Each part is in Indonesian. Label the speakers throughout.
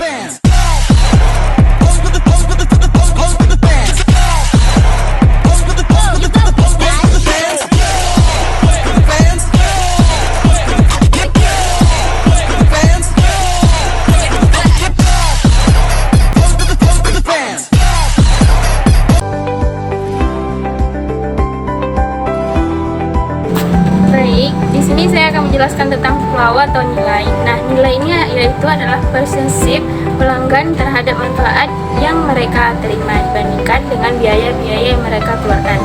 Speaker 1: Baik, di sini saya akan menjelaskan tentang flow atau nilai. Nah, nilai ini yaitu adalah persentasif pelanggan terhadap manfaat yang mereka terima dibandingkan dengan biaya-biaya yang mereka keluarkan.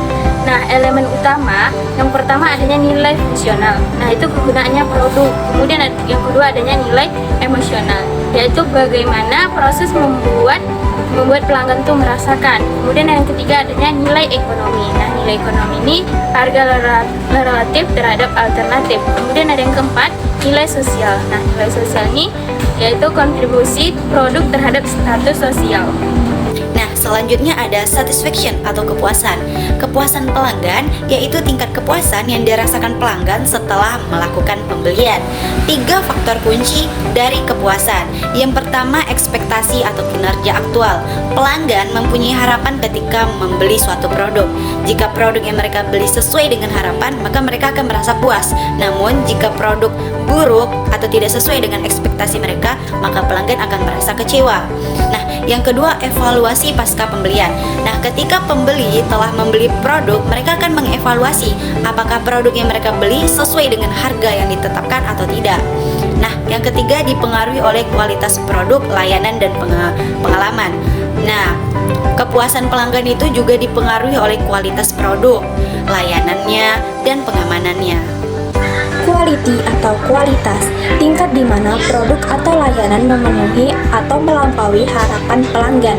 Speaker 1: Nah, elemen utama yang pertama adanya nilai fungsional. Nah, itu kegunaannya produk. Kemudian yang kedua adanya nilai emosional, yaitu bagaimana proses membuat pelanggan itu merasakan. Kemudian yang ketiga adanya nilai ekonomi. Nah, nilai ekonomi ini harga relatif terhadap alternatif. Kemudian ada yang keempat, nilai sosial. Nah, nilai sosial ini yaitu kontribusi produk terhadap status sosial.
Speaker 2: Nah, selanjutnya ada satisfaction atau kepuasan. Kepuasan pelanggan yaitu tingkat kepuasan yang dirasakan pelanggan setelah melakukan pembelian. 3 faktor kunci dari kepuasan. Yang pertama, ekspektasi atau kinerja aktual. Pelanggan mempunyai harapan ketika membeli suatu produk. Jika produk yang mereka beli sesuai dengan harapan, maka mereka akan merasa puas. Namun, jika produk buruk atau tidak sesuai dengan ekspektasi mereka, maka pelanggan akan merasa kecewa. Nah, yang kedua, evaluasi pasca pembelian. Nah, ketika pembeli telah membeli produk, mereka akan mengevaluasi apakah produk yang mereka beli sesuai dengan harga yang ditetapkan atau tidak. Nah, yang ketiga dipengaruhi oleh kualitas produk, layanan, dan pengalaman. Nah, kepuasan pelanggan itu juga dipengaruhi oleh kualitas produk, layanannya, dan pengamanannya.
Speaker 3: Quality atau kualitas, tingkat di mana produk atau layanan memenuhi atau melampaui harapan pelanggan.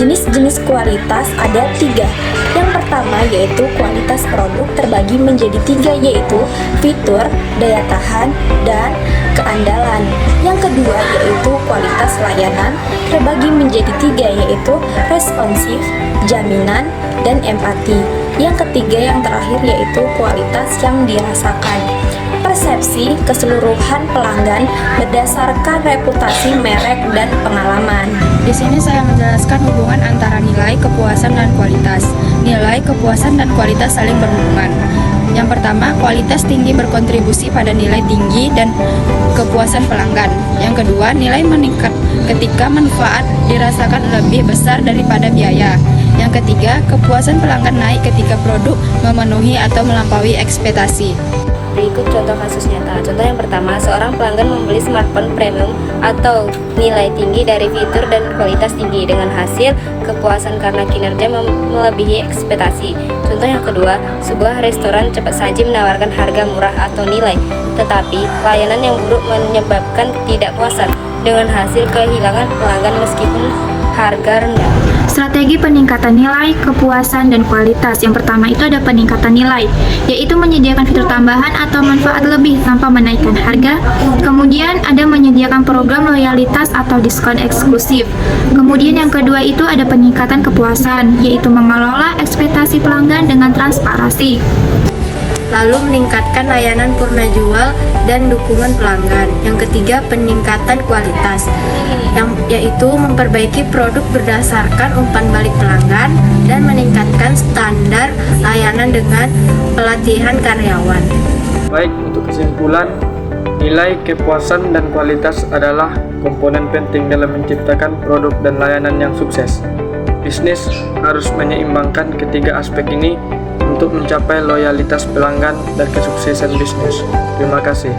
Speaker 3: Jenis-jenis kualitas ada 3. Yang pertama yaitu kualitas produk terbagi menjadi 3, yaitu fitur, daya tahan, dan keandalan. Yang kedua yaitu kualitas layanan terbagi menjadi 3, yaitu responsif, jaminan, dan empati. Yang ketiga yang terakhir yaitu kualitas yang dirasakan. Persepsi keseluruhan pelanggan berdasarkan reputasi merek dan pengalaman.
Speaker 1: Di sini saya menjelaskan hubungan antara nilai, kepuasan, dan kualitas. Nilai, kepuasan, dan kualitas saling berhubungan. Yang pertama, kualitas tinggi berkontribusi pada nilai tinggi dan kepuasan pelanggan. Yang kedua, nilai meningkat ketika manfaat dirasakan lebih besar daripada biaya. Yang ketiga, kepuasan pelanggan naik ketika produk memenuhi atau melampaui ekspektasi. Berikut contoh kasus nyata. Contoh yang pertama, seorang pelanggan membeli smartphone premium atau nilai tinggi dari fitur dan kualitas tinggi dengan hasil kepuasan karena kinerja melebihi ekspektasi. Contoh yang kedua, sebuah restoran cepat saji menawarkan harga murah atau nilai, tetapi layanan yang buruk menyebabkan ketidakpuasan dengan hasil kehilangan pelanggan meskipun harga rendah.
Speaker 4: Strategi peningkatan nilai, kepuasan, dan kualitas. Yang pertama itu ada peningkatan nilai, yaitu menyediakan fitur tambahan atau manfaat lebih tanpa menaikkan harga. Kemudian ada menyediakan program loyalitas atau diskon eksklusif. Kemudian yang kedua itu ada peningkatan kepuasan, yaitu mengelola ekspektasi pelanggan dengan transparansi.
Speaker 1: Lalu meningkatkan layanan purna jual dan dukungan pelanggan. Yang ketiga, peningkatan kualitas, yaitu memperbaiki produk berdasarkan umpan balik pelanggan dan meningkatkan standar layanan dengan pelatihan karyawan.
Speaker 5: Baik, untuk kesimpulan, nilai, kepuasan, dan kualitas adalah komponen penting dalam menciptakan produk dan layanan yang sukses. Bisnis harus menyeimbangkan ketiga aspek ini untuk mencapai loyalitas pelanggan dan kesuksesan bisnis. Terima kasih.